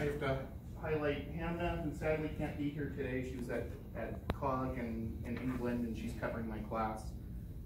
have to highlight Hannah, who sadly can't be here today. She was at COG in England, and she's covering my class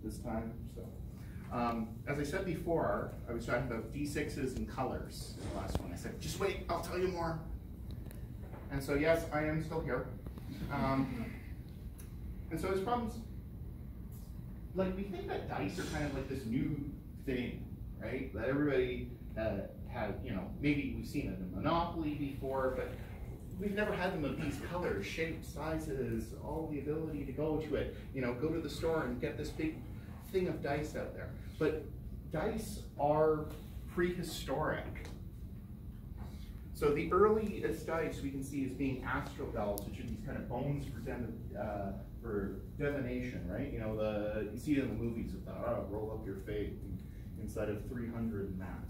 this time. So, as I said before, I was talking about D6s and colors in the last one. I said, just wait, I'll tell you more. And so yes, I am still here. And so there's problems. Like, we think that dice are kind of like this new thing, right? That everybody had, you know, maybe we've seen it in Monopoly before, but we've never had them of these colors, shapes, sizes, all the ability to go to it, you know, go to the store and get this big thing of dice out there. But dice are prehistoric. So the earliest dice we can see as being astrobells, which are these kind of bones for divination, right? You know, you see it in the movies with the roll up your fate inside of 300 and that.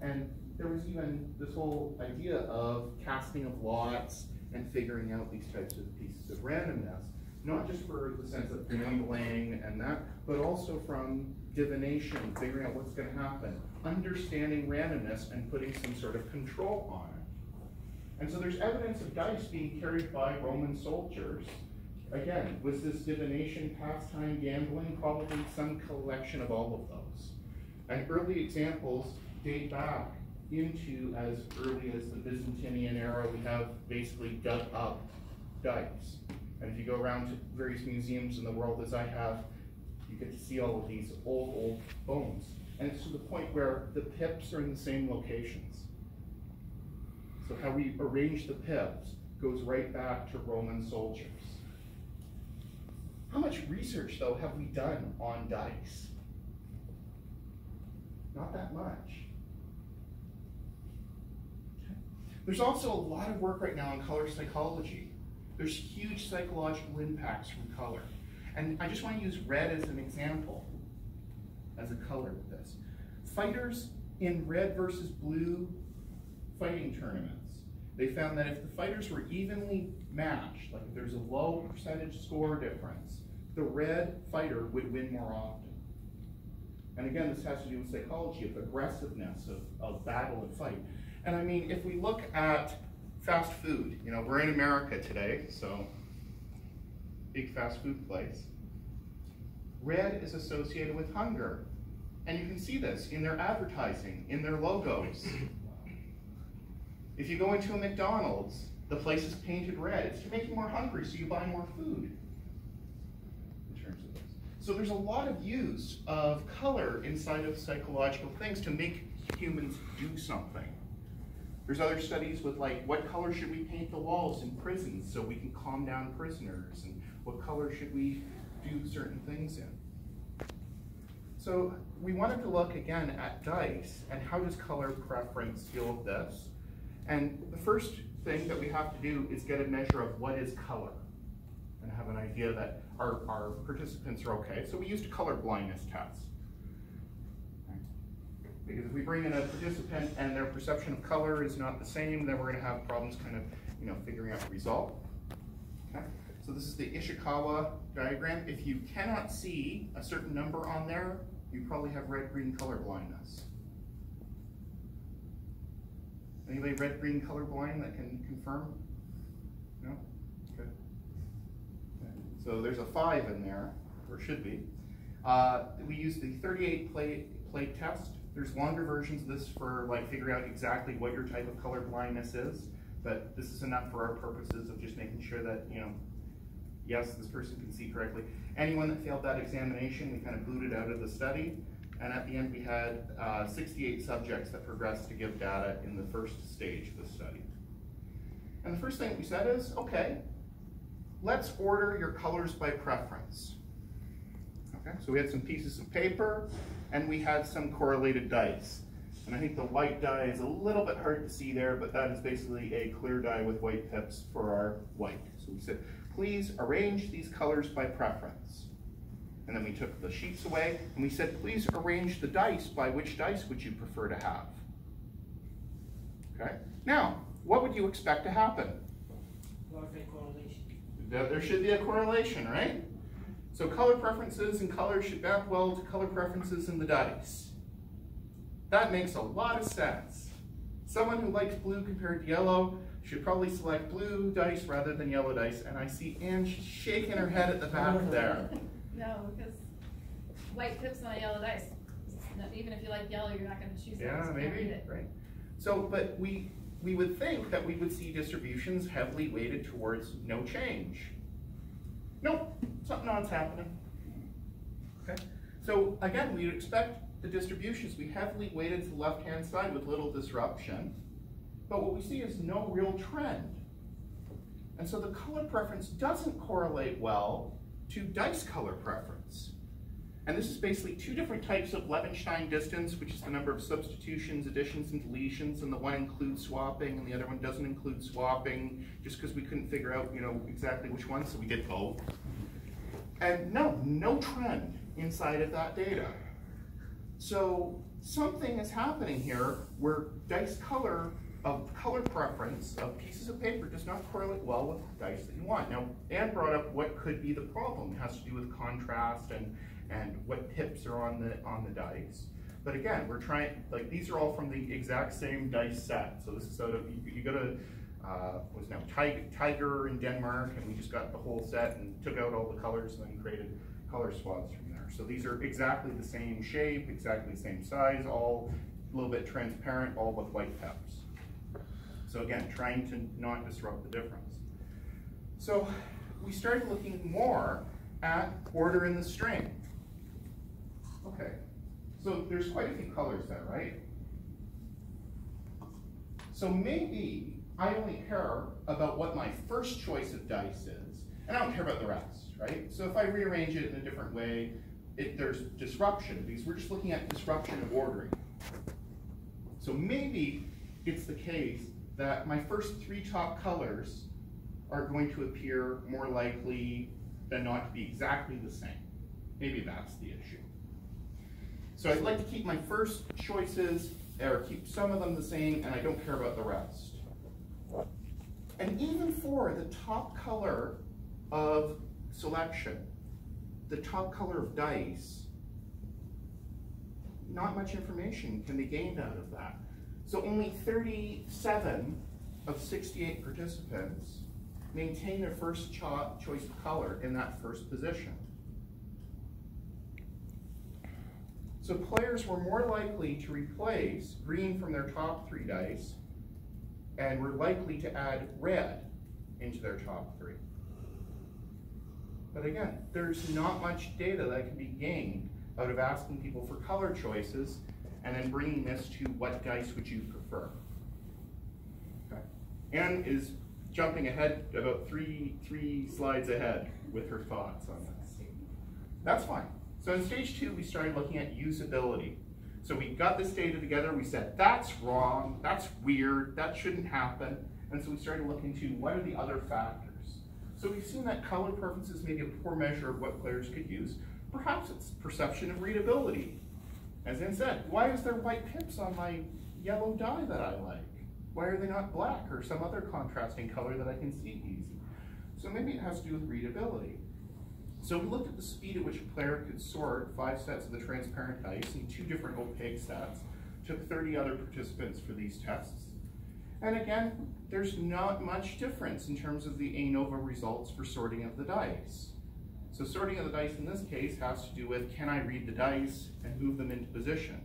And there was even this whole idea of casting of lots and figuring out these types of pieces of randomness, not just for the sense of gambling and that, but also from divination, figuring out what's going to happen, understanding randomness and putting some sort of control on it. And so there's evidence of dice being carried by Roman soldiers. Again, was this divination, pastime, gambling? Probably some collection of all of those. And early examples date back into as early as the Byzantine era. We have basically dug up dice. And if you go around to various museums in the world, as I have, you get to see all of these old bones. And it's to the point where the pips are in the same locations. So how we arrange the pips goes right back to Roman soldiers. How much research, though, have we done on dice? Not that much. Okay. There's also a lot of work right now on color psychology. There's huge psychological impacts from color. And I just want to use red as an example, as a color with this. Fighters in red versus blue fighting tournaments, they found that if the fighters were evenly matched, like if there's a low percentage score difference, the red fighter would win more often. And again, this has to do with psychology, of aggressiveness, of battle and fight. And I mean, if we look at fast food, you know, we're in America today, so big fast food place. Red is associated with hunger. And you can see this in their advertising, in their logos. If you go into a McDonald's, the place is painted red. It's to make you more hungry, so you buy more food. In terms of this. So there's a lot of use of color inside of psychological things to make humans do something. There's other studies with, like, what color should we paint the walls in prisons so we can calm down prisoners, and what color should we do certain things in. So we wanted to look again at dice and how does color preference deal with this. And the first thing that we have to do is get a measure of what is color and have an idea that our participants are okay. So we used a color blindness test. Because if we bring in a participant and their perception of color is not the same, then we're going to have problems kind of, you know, figuring out the result. Okay. So this is the Ishikawa diagram. If you cannot see a certain number on there, you probably have red-green color blindness. Anybody red-green color blind that can confirm? No? Okay. So there's a 5 in there, or should be. We use the 38 plate test. There's longer versions of this for, like, figuring out exactly what your type of color blindness is, but this is enough for our purposes of just making sure that, you know, yes, this person can see correctly. Anyone that failed that examination, we kind of booted out of the study, and at the end we had 68 subjects that progressed to give data in the first stage of the study. And the first thing we said is, okay, let's order your colors by preference. Okay, so we had some pieces of paper, and we had some correlated dice. And I think the white die is a little bit hard to see there, but that is basically a clear die with white pips for our white. So we said, please arrange these colors by preference. And then we took the sheets away, and we said, please arrange the dice by which dice would you prefer to have. Okay? Now, what would you expect to happen? Correlation. There should be a correlation, right? So color preferences and colors should map well to color preferences in the dice. That makes a lot of sense. Someone who likes blue compared to yellow should probably select blue dice rather than yellow dice. And I see Anne shaking her head at the back there. No, because white pips on a yellow dice. Even if you like yellow, you're not going to choose that. Yeah, maybe, right. So, but we would think that we would see distributions heavily weighted towards no change. Nope, something odd's happening. Okay, so again, we would expect the distributions to be heavily weighted to the left-hand side with little disruption, but what we see is no real trend. And so the color preference doesn't correlate well to dice color preference. And this is basically two different types of Levenshtein distance, which is the number of substitutions, additions, and deletions, and the one includes swapping, and the other one doesn't include swapping, just because we couldn't figure out, exactly which one, so we did both. And no trend inside of that data. So something is happening here where dice color preference of pieces of paper does not correlate well with the dice that you want. Now, Anne brought up what could be the problem. It has to do with contrast and what pips are on the dice. But again, we're trying, these are all from the exact same dice set. So this is out of, you go to, what's now Tiger in Denmark, and we just got the whole set and took out all the colors and then created color swaths from there. So these are exactly the same shape, exactly the same size, all a little bit transparent, all with white pips. So again, trying to not disrupt the difference. So we started looking more at order in the string. Okay, so there's quite a few colors there, right? So maybe I only care about what my first choice of dice is, and I don't care about the rest, right? So if I rearrange it in a different way, there's disruption, because we're just looking at disruption of ordering. So maybe it's the case that my first three top colors are going to appear more likely than not to be exactly the same. Maybe that's the issue. So I'd like to keep my first choices, or keep some of them the same, and I don't care about the rest. And even for the top color of selection, the top color of dice, not much information can be gained out of that. So only 37 of 68 participants maintain their first choice of color in that first position. So players were more likely to replace green from their top three dice and were likely to add red into their top three. But again, there's not much data that can be gained out of asking people for color choices and then bringing this to what dice would you prefer. Okay. Anne is jumping ahead about three slides ahead with her thoughts on this. That's fine. So in stage 2, we started looking at usability. So we got this data together, we said, that's wrong, that's weird, that shouldn't happen. And so we started looking into what are the other factors. So we've seen that color preferences may be a poor measure of what players could use. Perhaps it's perception of readability. As Anne said, why is there white pips on my yellow die that I like? Why are they not black or some other contrasting color that I can see easy? So maybe it has to do with readability. So we looked at the speed at which a player could sort 5 sets of the transparent dice and 2 different opaque sets. Took 30 other participants for these tests. And again, there's not much difference in terms of the ANOVA results for sorting of the dice. So sorting of the dice in this case has to do with, can I read the dice and move them into position?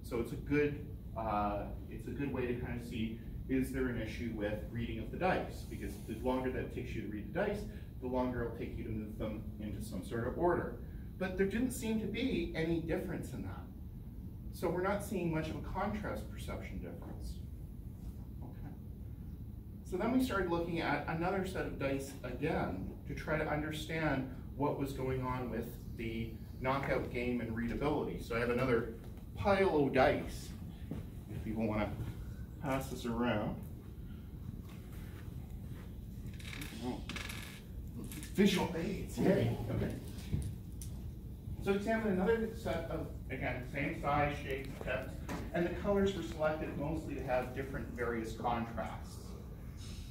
So it's a good way to kind of see, is there an issue with reading of the dice? Because the longer that it takes you to read the dice, the longer it'll take you to move them into some sort of order. But there didn't seem to be any difference in that. So we're not seeing much of a contrast perception difference. Okay. So then we started looking at another set of dice again to try to understand what was going on with the knockout game and readability. So I have another pile of dice, if people want to pass this around. Visual aids, yay, okay. So examine another set of, again, same size, shape, text, and the colors were selected mostly to have different various contrasts.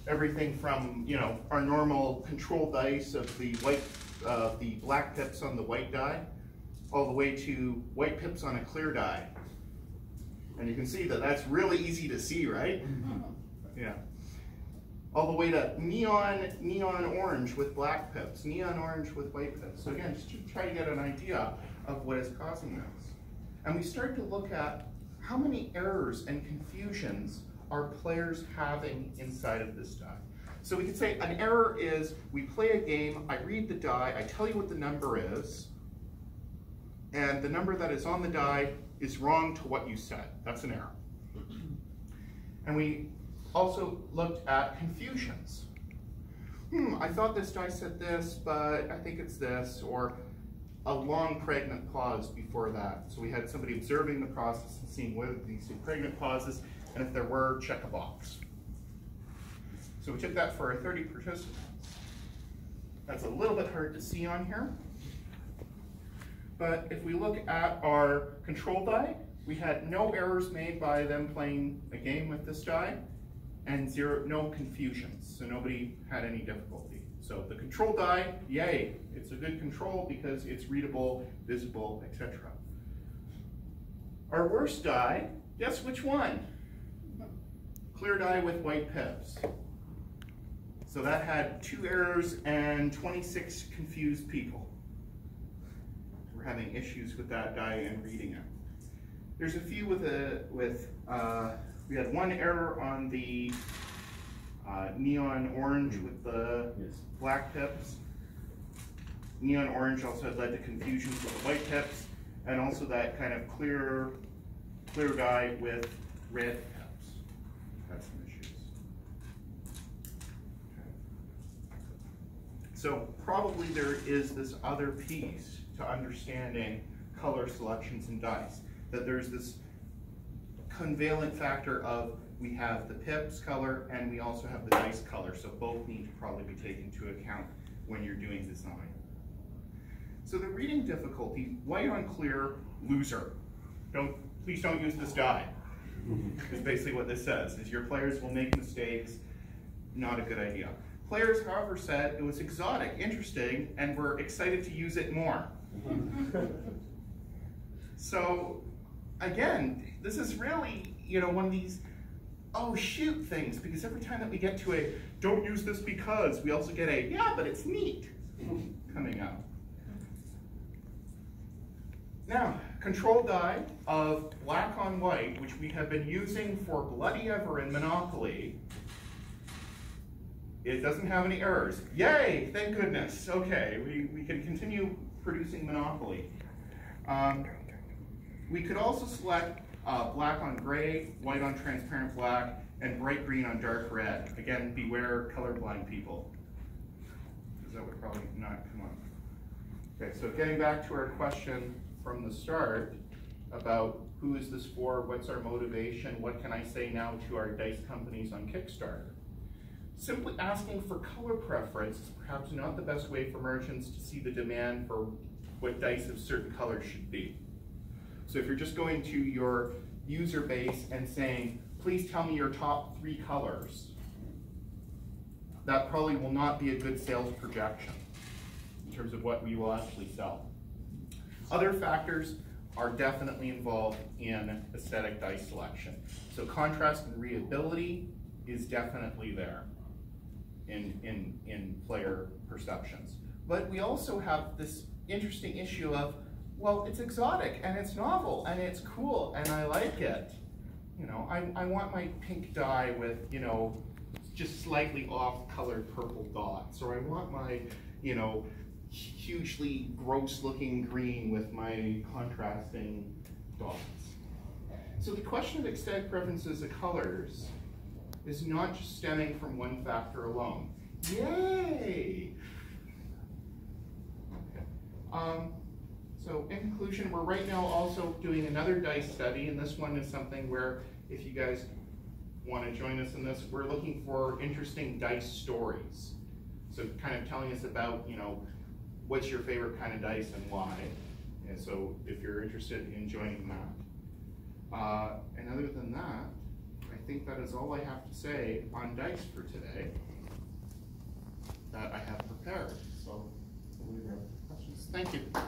Everything from, our normal control dice of the black pips on the white die, all the way to white pips on a clear die. And you can see that that's really easy to see, right? Yeah. All the way to neon orange with black pips, neon orange with white pips. So again, just to try to get an idea of what is causing this. And we start to look at how many errors and confusions are players having inside of this die. So we could say an error is, we play a game, I read the die, I tell you what the number is, and the number that is on the die is wrong to what you said. That's an error. And we also looked at confusions. I thought this die said this, but I think it's this, or a long pregnant pause before that. So we had somebody observing the process and seeing whether these two pregnant pauses, and if there were, check a box. So we took that for our 30 participants. That's a little bit hard to see on here. But if we look at our control die, we had no errors made by them playing a game with this die, and no confusions, so nobody had any difficulty. So the control die, yay, it's a good control because it's readable, visible, etc. Our worst die, guess which one? Clear die with white pips. So that had 2 errors and 26 confused people. We're having issues with that die and reading it. There's a few we had 1 error on the neon orange with the black pips. Neon orange also had led to confusions with the white pips, and also that kind of clear die with red pips. Had some issues. Okay. So probably there is this other piece to understanding color selections in dice, that there's this convalent factor of we have the pips color and we also have the dice color, so both need to probably be taken into account when you're doing design. So the reading difficulty, white on clear, loser. Please don't use this die. Is basically what this says, is your players will make mistakes, not a good idea. Players, however, said it was exotic, interesting, and were excited to use it more. So again, this is really, one of these, oh shoot things, because every time that we get to a, don't use this because, we also get a, yeah, but it's neat, coming out. Now, control die of black on white, which we have been using for bloody ever in Monopoly. It doesn't have any errors. Yay, thank goodness. Okay, we can continue producing Monopoly. We could also select black on gray, white on transparent black, and bright green on dark red. Again, beware colorblind people, because that would probably not come up. Okay, so getting back to our question from the start about who is this for, what's our motivation, what can I say now to our dice companies on Kickstarter? Simply asking for color preference is perhaps not the best way for merchants to see the demand for what dice of certain colors should be. So if you're just going to your user base and saying, please tell me your top 3 colors, that probably will not be a good sales projection in terms of what we will actually sell. Other factors are definitely involved in aesthetic dice selection. So contrast and readability is definitely there in player perceptions. But we also have this interesting issue of, well, it's exotic and it's novel and it's cool and I like it. I want my pink die with, just slightly off colored purple dots, or I want my, hugely gross looking green with my contrasting dots. So the question of aesthetic preferences of colors is not just stemming from one factor alone. Yay! Okay. So in conclusion, we're right now also doing another dice study, and this one is something where if you guys want to join us in this, we're looking for interesting dice stories. So kind of telling us about, what's your favorite kind of dice and why. And so if you're interested in joining that. And other than that, I think that is all I have to say on dice for today that I have prepared. So we'll leave it up to questions. Thank you.